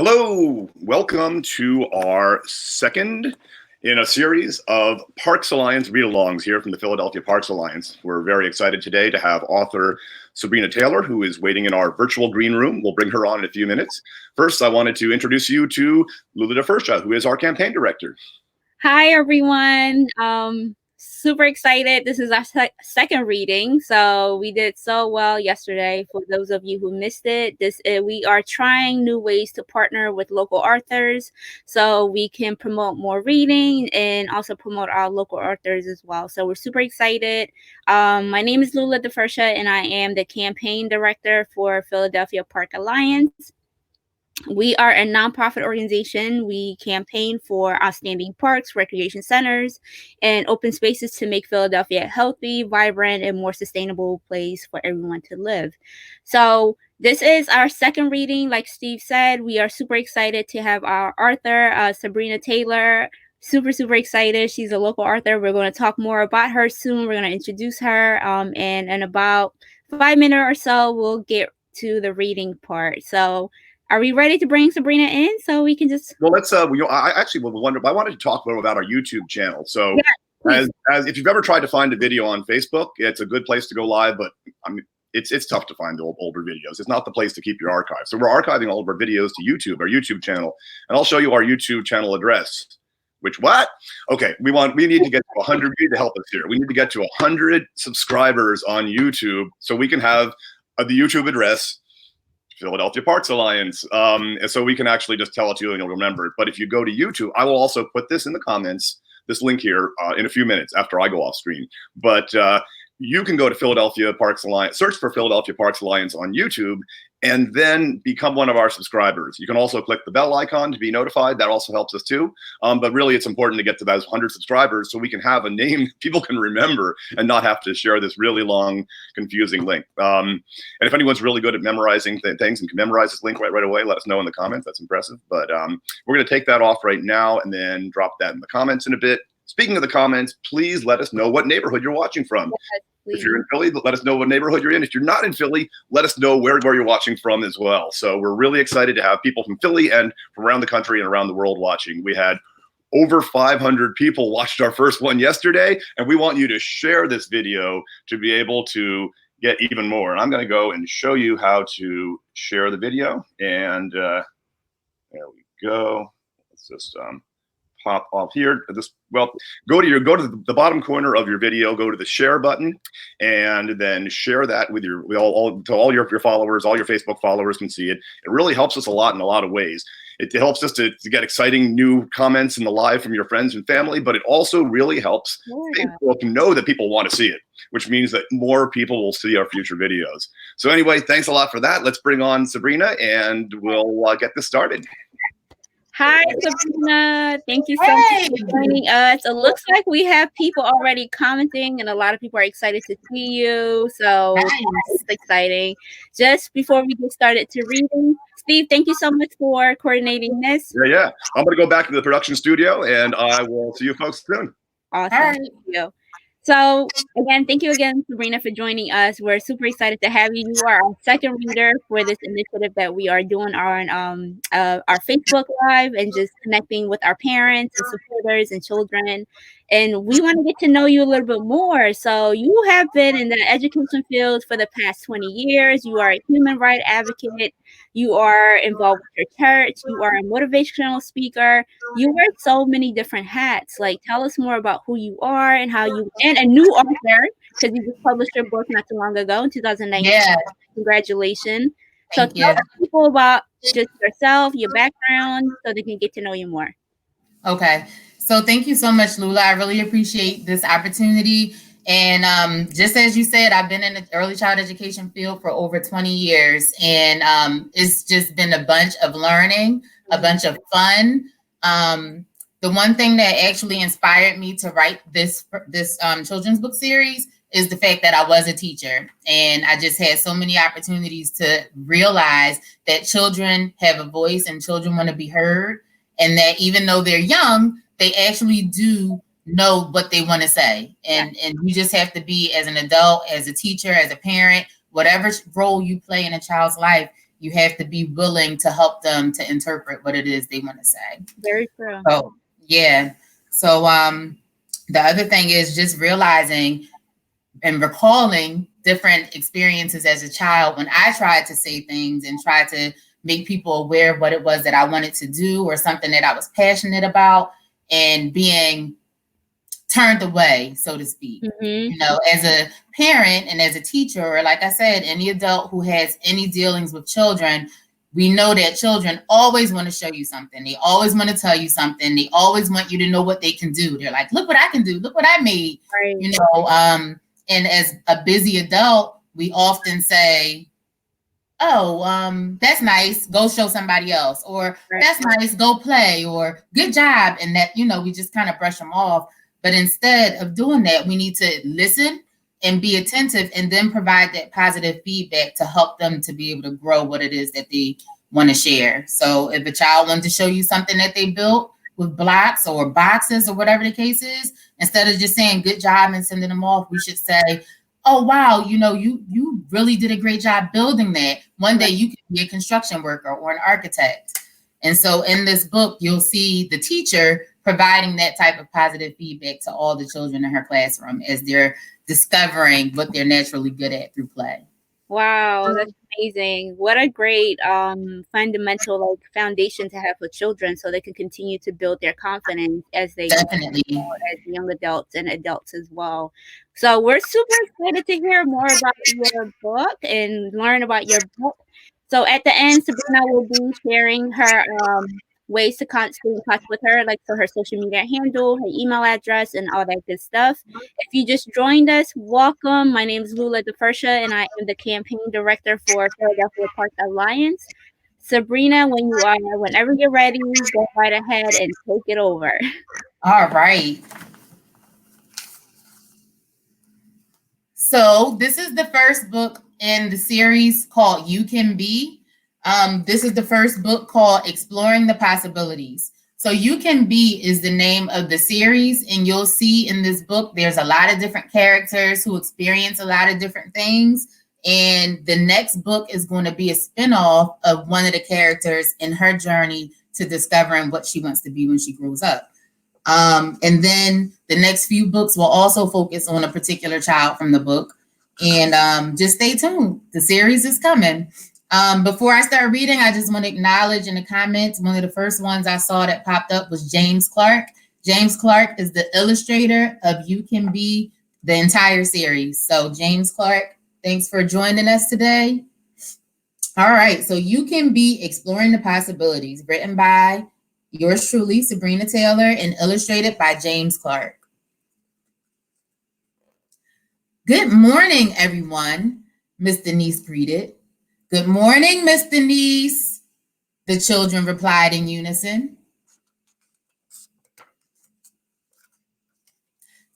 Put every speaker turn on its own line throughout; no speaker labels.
Hello, welcome to our second in a series of Parks Alliance read-alongs here from the Philadelphia Parks Alliance. We're very excited today to have author Sabrina Taylor, who is waiting in our virtual green room. We'll bring her on in a few minutes. First, I wanted to introduce you to Lula DeFersha, who is our campaign director.
Hi, everyone. Super excited. This is our second reading. So we did so well yesterday. For those of you who missed it, we are trying new ways to partner with local authors so we can promote more reading and also promote our local authors as well. So we're super excited. My name is Lula DeFersha, and I am the campaign director for Philadelphia Park Alliance. We are a nonprofit organization. We campaign for outstanding parks, recreation centers, and open spaces to make Philadelphia a healthy, vibrant, and more sustainable place for everyone to live. So this is our second reading. Like Steve said, we are super excited to have our author, Sabrina Taylor. Super excited. She's a local author. We're going to talk more about her soon. We're going to introduce her. And in about 5 minutes or so, we'll get to the reading part. So are we ready to bring Sabrina in so we can just?
Well, let's. I wanted to talk a little about our YouTube channel. So, yeah, as if you've ever tried to find a video on Facebook, it's a good place to go live, but I mean, it's tough to find the older videos. It's not the place to keep your archive. So we're archiving all of our videos to YouTube, our YouTube channel, and I'll show you our YouTube channel address. Which what? Okay, we need to get to 100. You need to help us here. We need to get to 100 subscribers on YouTube so we can have the YouTube address. Philadelphia Parks Alliance. So we can actually just tell it to you and you'll remember it. But if you go to YouTube, I will also put this in the comments, this link here in a few minutes after I go off screen. But you can go to Philadelphia Parks Alliance, search for Philadelphia Parks Alliance on YouTube, and then become one of our subscribers. You can also click the bell icon to be notified. That also helps us too. But really, it's important to get to those 100 subscribers so we can have a name people can remember and not have to share this really long, confusing link. And if anyone's really good at memorizing things and can memorize this link right away, let us know in the comments. That's impressive. But we're going to take that off right now and then drop that in the comments in a bit. Speaking of the comments, please let us know what neighborhood you're watching from. Yes, if you're in Philly, let us know what neighborhood you're in. If you're not in Philly, let us know where you're watching from as well. So we're really excited to have people from Philly and from around the country and around the world watching. We had over 500 people watched our first one yesterday, and we want you to share this video to be able to get even more. And I'm going to go and show you how to share the video. And there we go. Let's just pop off here. Go to the bottom corner of your video, go to the share button, and then share that with all your followers. All your Facebook followers can see it. It really helps us a lot in a lot of ways. It helps us to get exciting new comments in the live from your friends and family, but it also really helps Facebook know that people want to see it, which means that more people will see our future videos. So anyway, thanks a lot for that. Let's bring on Sabrina, and we'll get this started.
Hi, Sabrina. Thank you so much for joining us. It looks like we have people already commenting, and a lot of people are excited to see you. So it's exciting. Just before we get started to reading, Steve, thank you so much for coordinating this.
Yeah. I'm going to go back to the production studio, and I will see you folks soon.
Awesome. Thank you. So again, thank you again, Sabrina, for joining us. We're super excited to have you. You are our second reader for this initiative that we are doing on our Facebook Live and just connecting with our parents and supporters and children. And we want to get to know you a little bit more. So you have been in the education field for the past 20 years. You are a human rights advocate. You are involved with your church. You are a motivational speaker. You wear so many different hats. Like, tell us more about who you are and how you, and a new author, because you just published your book not too long ago in 2019. Yeah. Congratulations. So tell people about just yourself, your background, so they can get to know you more.
Okay. So thank you so much, Lula. I really appreciate this opportunity. And just as you said, I've been in the early child education field for over 20 years. And it's just been a bunch of learning, a bunch of fun. The one thing that actually inspired me to write this children's book series is the fact that I was a teacher. And I just had so many opportunities to realize that children have a voice and children want to be heard. And that even though they're young, they actually do know what they want to say. And you just have to be, as an adult, as a teacher, as a parent, whatever role you play in a child's life, You have to be willing to help them to interpret what it is they want to say.
Very true.
So, yeah. So, the other thing is just realizing and recalling different experiences as a child when I tried to say things and tried to make people aware of what it was that I wanted to do or something that I was passionate about, and being turned away, so to speak.
Mm-hmm.
You know, as a parent and as a teacher, or like I said, any adult who has any dealings with children, we know that children always want to show you something. They always want to tell you something. They always want you to know what they can do. They're like, look what I can do. Look what I made.
Right.
You know, and as a busy adult, we often say, oh, that's nice. Go show somebody else. Or
Right.
That's nice. Go play. Or good job. And that, you know, we just kind of brush them off. But instead of doing that, we need to listen and be attentive, and then provide that positive feedback to help them to be able to grow what it is that they want to share. So if a child wanted to show you something that they built with blocks or boxes or whatever the case is, instead of just saying good job and sending them off, we should say, oh, wow, you know, you really did a great job building that. One day you can be a construction worker or an architect. And so in this book, you'll see the teacher providing that type of positive feedback to all the children in her classroom as they're discovering what they're naturally good at through play.
Wow, that's amazing. What a great fundamental like foundation to have for children, so they can continue to build their confidence as they
Definitely
as young adults and adults as well. So we're super excited to hear more about your book and learn about your book. So at the end, Sabrina will be sharing her ways to stay in touch with her, like so her social media handle, her email address, and all that good stuff. If you just joined us, welcome. My name is Lula DeFersha, and I am the campaign director for Philadelphia Park Alliance. Sabrina, whenever you're ready, go right ahead and take it over.
All right. So this is the first book in the series called You Can Be. This is the first book called Exploring the Possibilities. So You Can Be is the name of the series, and you'll see in this book, there's a lot of different characters who experience a lot of different things. And the next book is going to be a spinoff of one of the characters in her journey to discovering what she wants to be when she grows up. And then the next few books will also focus on a particular child from the book. And just stay tuned. The series is coming. Before I start reading, I just want to acknowledge in the comments, one of the first ones I saw that popped up was James Clark. James Clark is the illustrator of You Can Be, the entire series. So James Clark, thanks for joining us today. All right, so You Can Be, Exploring the Possibilities, written by yours truly, Sabrina Taylor, and illustrated by James Clark. Good morning, everyone, Miss Denise greeted. Good morning, Miss Denise, the children replied in unison.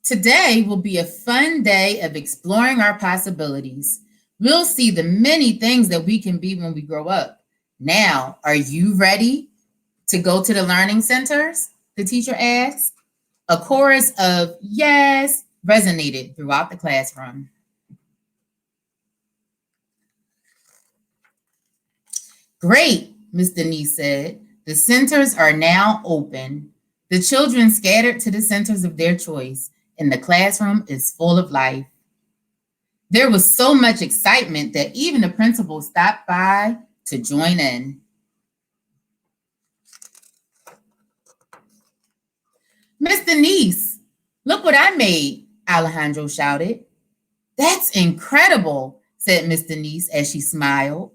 Today will be a fun day of exploring our possibilities. We'll see the many things that we can be when we grow up. Now, are you ready to go to the learning centers? The teacher asked. A chorus of yes resonated throughout the classroom. Great, Miss Denise said. The centers are now open. The children scattered to the centers of their choice, and the classroom is full of life. There was so much excitement that even the principal stopped by to join in. Miss Denise, look what I made, Alejandro shouted. That's incredible, said Miss Denise as she smiled.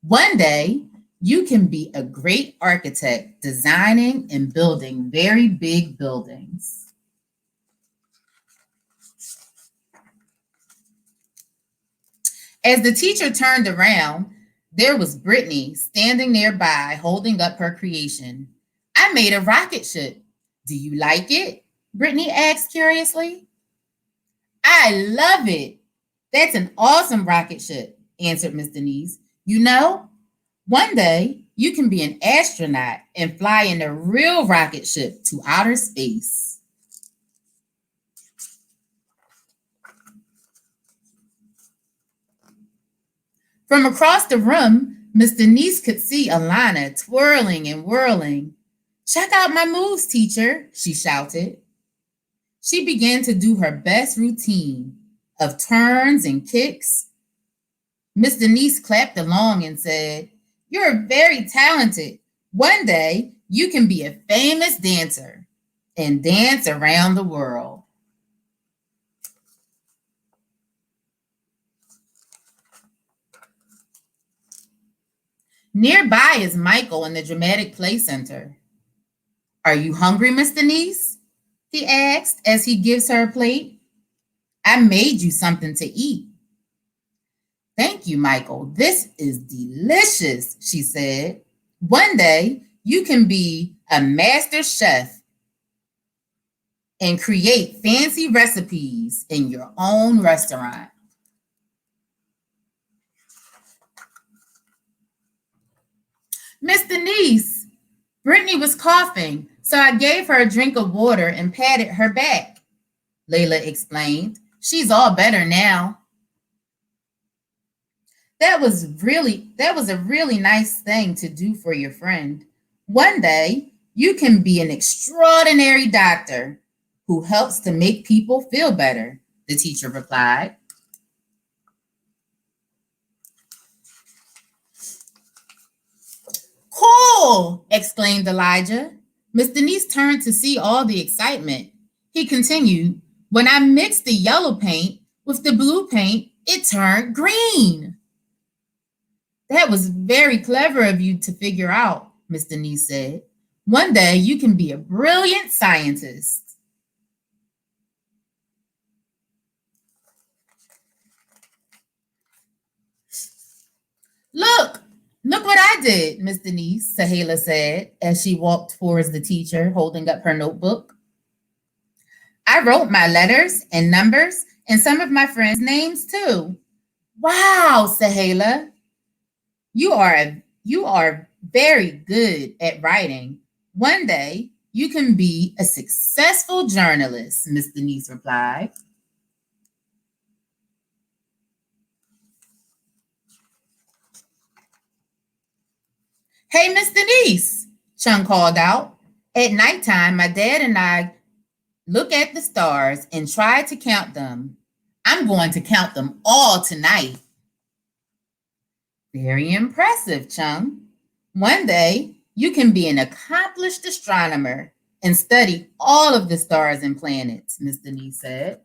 One day, you can be a great architect designing and building very big buildings. As the teacher turned around, there was Brittany standing nearby holding up her creation. I made a rocket ship. Do you like it? Brittany asked curiously. I love it. That's an awesome rocket ship, answered Miss Denise. You know, one day you can be an astronaut and fly in a real rocket ship to outer space. From across the room, Miss Denise could see Alana twirling and whirling. "Check out my moves, teacher," she shouted. She began to do her best routine of turns and kicks. Miss Denise clapped along and said, "You're very talented. One day you can be a famous dancer and dance around the world." Nearby is Michael in the Dramatic Play Center. "Are you hungry, Miss Denise?" he asked as he gives her a plate. "I made you something to eat." "Thank you, Michael. This is delicious," she said. "One day you can be a master chef and create fancy recipes in your own restaurant." "Miss Denise, Brittany was coughing, so I gave her a drink of water and patted her back," Layla explained. "She's all better now." That was a really nice thing to do for your friend. One day, you can be an extraordinary doctor who helps to make people feel better, the teacher replied. "Cool!" exclaimed Elijah. Miss Denise turned to see all the excitement. He continued, "When I mixed the yellow paint with the blue paint, it turned green." "That was very clever of you to figure out," Miss Denise said. "One day you can be a brilliant scientist." Look what I did, Miss Denise," Sahela said as she walked towards the teacher holding up her notebook. "I wrote my letters and numbers and some of my friends' names too." "Wow, Sahela, you are very good at writing. One day you can be a successful journalist," Miss Denise replied. "Hey, Miss Denise," Chung called out. "At nighttime, my dad and I look at the stars and try to count them. I'm going to count them all tonight." "Very impressive, Chung. One day, you can be an accomplished astronomer and study all of the stars and planets," Miss Denise said.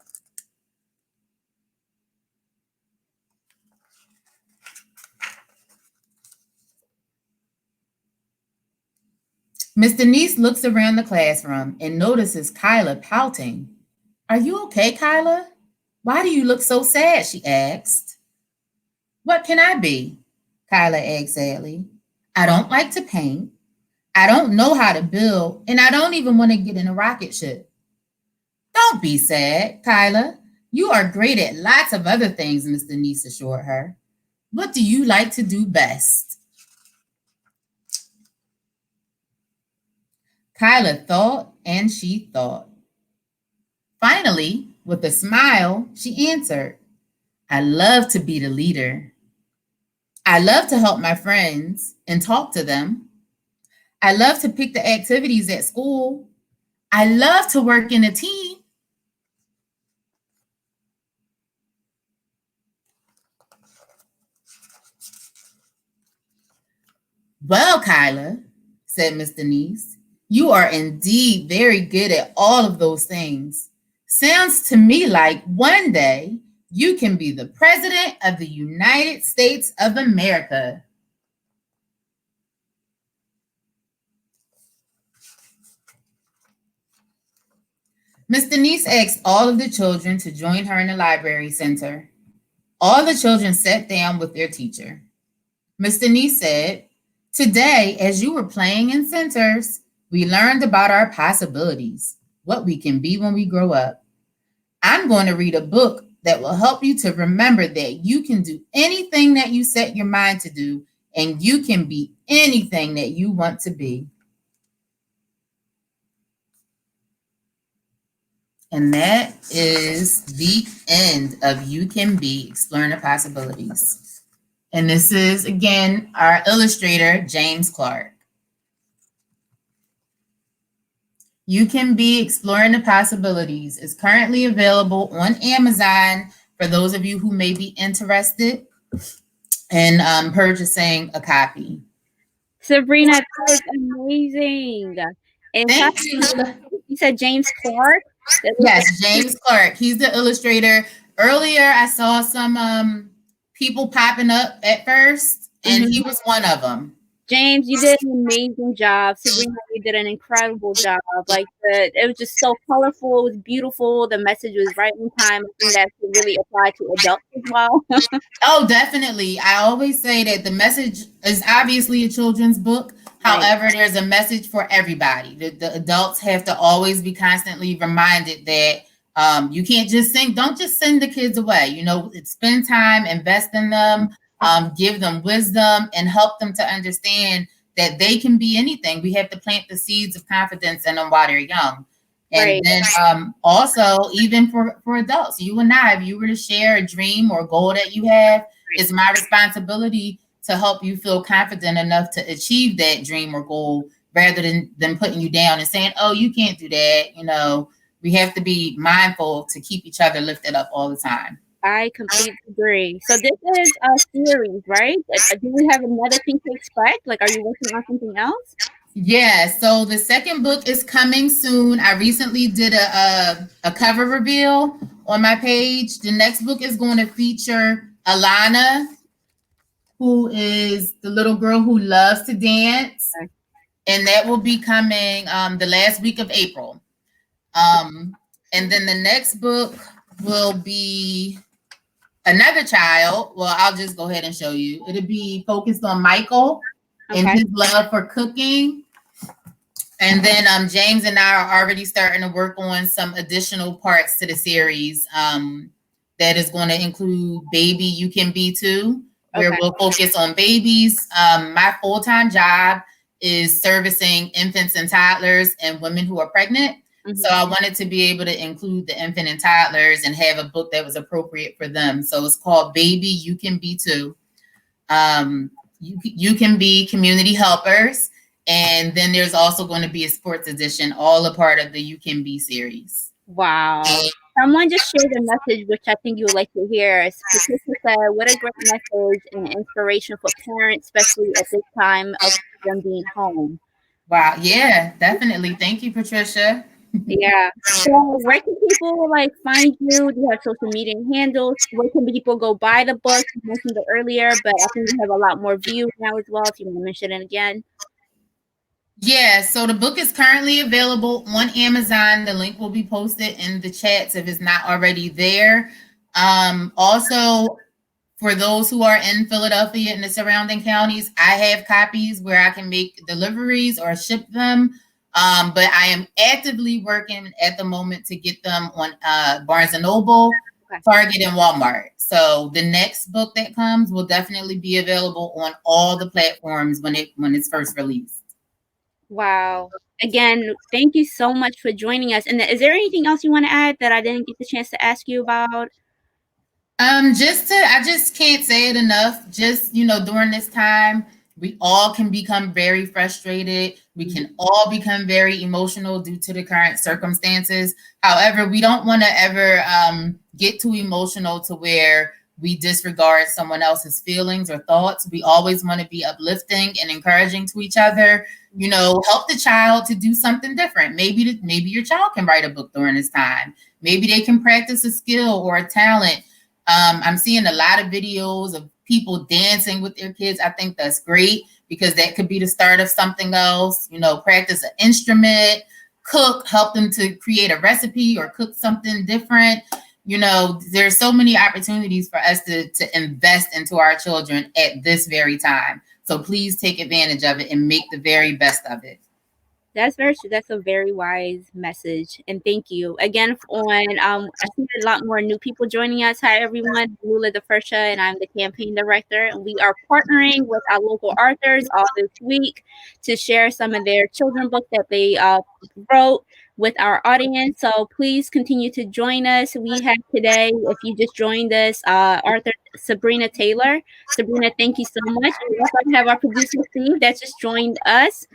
Miss Denise looks around the classroom and notices Kyla pouting. "Are you okay, Kyla? Why do you look so sad?" she asked. "What can I be?" Kyla asked sadly. "I don't like to paint. I don't know how to build, and I don't even want to get in a rocket ship." "Don't be sad, Kyla. You are great at lots of other things," Miss Denise assured her. "What do you like to do best?" Kyla thought and she thought. Finally, with a smile, she answered, "I love to be the leader. I love to help my friends and talk to them. I love to pick the activities at school. I love to work in a team." "Well, Kyla," said Miss Denise, "you are indeed very good at all of those things. Sounds to me like one day you can be the President of the United States of America." Miss Denise asked all of the children to join her in the library center. All the children sat down with their teacher. Miss Denise said, "Today, as you were playing in centers, we learned about our possibilities, what we can be when we grow up. I'm going to read a book that will help you to remember that you can do anything that you set your mind to do, and you can be anything that you want to be." And that is the end of You Can Be, Exploring the Possibilities. And this is, again, our illustrator, James Clark. You Can Be Exploring the Possibilities is currently available on Amazon for those of you who may be interested in purchasing a copy.
Sabrina, that is amazing. And
Thank you.
You said James Clark?
Yes, James Clark. He's the illustrator. Earlier, I saw some people popping up at first, and he was one of them.
James, you did an amazing job. Sabrina, you did an incredible job. Like it was just so colorful. It was beautiful. The message was right in time. I think that could really apply to adults as well.
Oh, definitely. I always say that the message is obviously a children's book.
Right.
However, there's a message for everybody. The adults have to always be constantly reminded that you can't just sing. Don't just send the kids away. You know, spend time, invest in them, give them wisdom, and help them to understand that they can be anything. We have to plant the seeds of confidence in them while they're young. And
Right.
then also, even for adults, you and I, if you were to share a dream or goal that you have, it's my responsibility to help you feel confident enough to achieve that dream or goal rather than putting you down and saying, oh, you can't do that. You know, we have to be mindful to keep each other lifted up all the time.
I completely agree. So this is a series, right? Do we have another thing to expect? Like, are you working on something else?
Yeah, so the second book is coming soon. I recently did a cover reveal on my page. The next book is going to feature Alana, who is the little girl who loves to dance. Okay. And that will be coming the last week of April. And then the next book will be another child. Well, I'll just go ahead and show you. It'll be focused on Michael and his love for cooking. And then James and I are already starting to work on some additional parts to the series that is going to include Baby You Can Be Too, where we'll focus on babies. My full-time job is servicing infants and toddlers and women who are pregnant. Mm-hmm. So I wanted to be able to include the infant and toddlers and have a book that was appropriate for them. So it's called Baby You Can Be Too. You can be community helpers. And then there's also going to be a sports edition, all a part of the You Can Be series.
Wow. Someone just shared a message, which I think you would like to hear. Patricia said, what a great message and inspiration for parents, especially at this time of them being home.
Wow. Yeah, definitely. Thank you, Patricia.
Yeah. So where can people find you? Do you have social media handles? Where can people go buy the book? You mentioned it earlier, but I think you have a lot more views now as well, if you want to mention it again.
Yeah, so the book is currently available on Amazon. The link will be posted in the chats if it's not already there. Also, for those who are in Philadelphia and the surrounding counties, I have copies where I can make deliveries or ship them. But I am actively working at the moment to get them on Barnes & Noble, Target, and Walmart. So the next book that comes will definitely be available on all the platforms when it's first released.
Wow. Again, thank you so much for joining us. And is there anything else you want to add that I didn't get the chance to ask you about?
I just can't say it enough. Just, during this time, we all can become very frustrated. We can all become very emotional due to the current circumstances. However, we don't want to ever get too emotional to where we disregard someone else's feelings or thoughts. We always want to be uplifting and encouraging to each other. Help the child to do something different. Maybe your child can write a book during this time. Maybe they can practice a skill or a talent. I'm seeing a lot of videos of people dancing with their kids. I think that's great because that could be the start of something else. Practice an instrument, cook, help them to create a recipe or cook something different. There's so many opportunities for us to invest into our children at this very time. So please take advantage of it and make the very best of it.
That's very true. That's a very wise message. And thank you. Again, I see a lot more new people joining us. Hi, everyone. Lula DeFersha, and I'm the campaign director. And we are partnering with our local authors all this week to share some of their children's books that they wrote with our audience. So please continue to join us. We have today, if you just joined us, Sabrina Taylor. Sabrina, thank you so much. We also have our producer Steve that just joined us.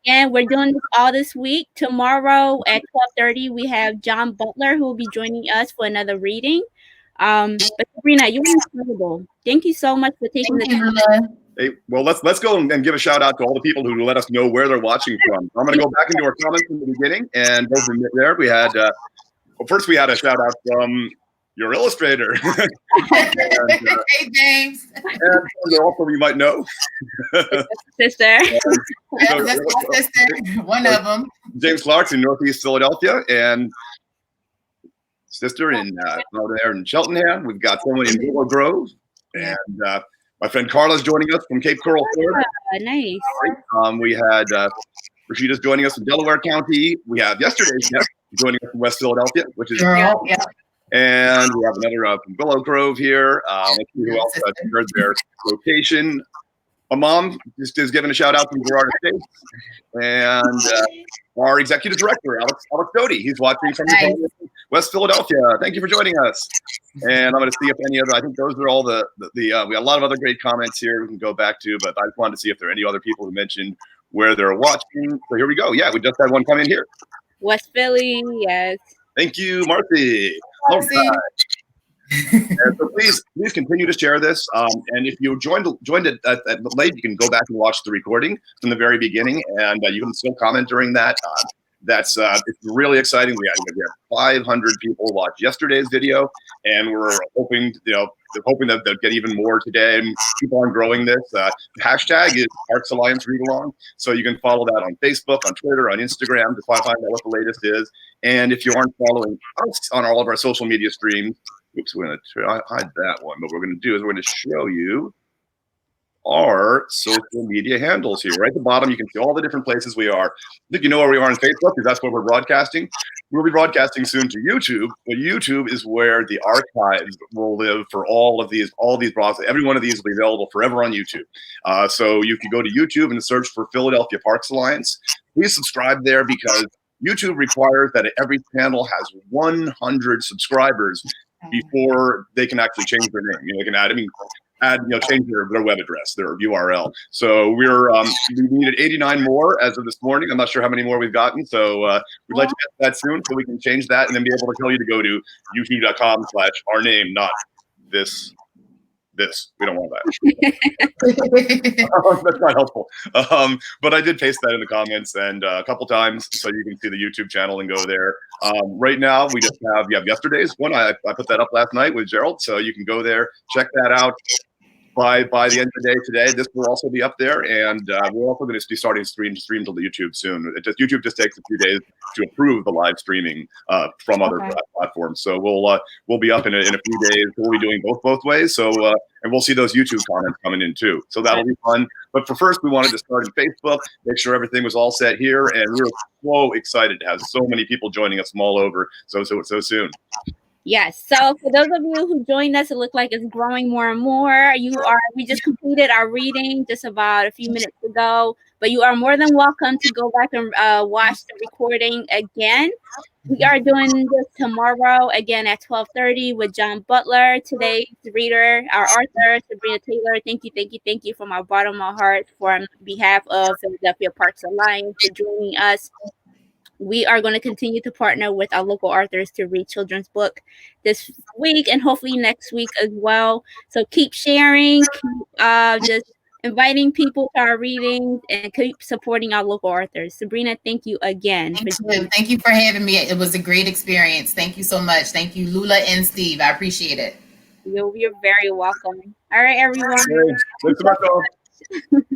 And we're doing this all this week. Tomorrow at 12:30, we have John Butler who will be joining us for another reading. But Sabrina, you're incredible. Thank you so much for taking the time.
Hey, well, let's go and give a shout out to all the people who let us know where they're watching from. I'm going to go back into our comments from the beginning and go from there. We had first we had a shout out from your illustrator.
Hey, James.
And also you might know.
Sister.
Yeah, that's my sister. One of them.
James Clark's in Northeast Philadelphia, and sister in out there in Cheltenham. We've got someone in Willow Grove, and my friend Carla's joining us from Cape Coral, Florida.
Nice.
We had Rashida's joining us from Delaware County. We have yesterday's guest joining us from West Philadelphia, which is
Girl, yeah.
And we have another from Willow Grove here. Let's see who else heard their location. My mom is giving a shout out to Gerard Estates, and our executive director, Alex Doty. He's watching from West Philadelphia. Thank you for joining us. And I'm going to see if any other. I think those are all the we got a lot of other great comments here we can go back to, but I just wanted to see if there are any other people who mentioned where they're watching. So here we go. Yeah, we just had one come in here.
West Philly, yes.
Thank you, Marcy. All right. So please continue to share this. And if you joined it at late, you can go back and watch the recording from the very beginning, and you can still comment during that. It's really exciting. We had 500 people watch yesterday's video, and we're hoping that they'll get even more today and keep on growing this. The hashtag is Parks Alliance Readalong, so you can follow that on Facebook, on Twitter, on Instagram to find out what the latest is. And if you aren't following us on all of our social media streams, oops, we're going to hide that one. What we're going to do is we're going to show you our social media handles here. Right at the bottom, you can see all the different places we are. I think you know where we are on Facebook because that's where we're broadcasting. We'll be broadcasting soon to YouTube, but YouTube is where the archives will live for all these broadcasts. Every one of these will be available forever on YouTube. So you can go to YouTube and search for Philadelphia Parks Alliance. Please subscribe there because YouTube requires that every channel has 100 subscribers before they can actually change their name. They can change their web address, their URL. So we needed 89 more as of this morning. I'm not sure how many more we've gotten. So we'd like to get that soon so we can change that and then be able to tell you to go to youtube.com/our name, not this. We don't want that. That's not helpful. But I did paste that in the comments and a couple times so you can see the YouTube channel and go there. Right now, we have yesterday's one. I put that up last night with Gerald, so you can go there, check that out. By the end of the day today, this will also be up there, and we're also going to be starting to stream to the YouTube soon. YouTube just takes a few days to approve the live streaming from other platforms. So we'll be up in a few days. We'll be doing both ways. So and we'll see those YouTube comments coming in too. So that'll be fun. But for first, we wanted to start in Facebook, make sure everything was all set here, and we're so excited to have so many people joining us from all over so soon.
Yes. So for those of you who joined us, it looked like it's growing more and more. We just completed our reading just about a few minutes ago, but you are more than welcome to go back and watch the recording again. We are doing this tomorrow again at 12:30 with John Butler. Today's reader, our author, Sabrina Taylor. Thank you from our bottom of our heart on behalf of Philadelphia Parks Alliance for joining us. We are going to continue to partner with our local authors to read children's book this week and hopefully next week as well. So keep sharing, keep just inviting people to our readings, and keep supporting our local authors. Sabrina, thank you again.
Thank you for having me. It was a great experience. Thank you so much. Thank you, Lula and Steve. I appreciate it.
You're very welcome. All right, everyone.
Thanks so much.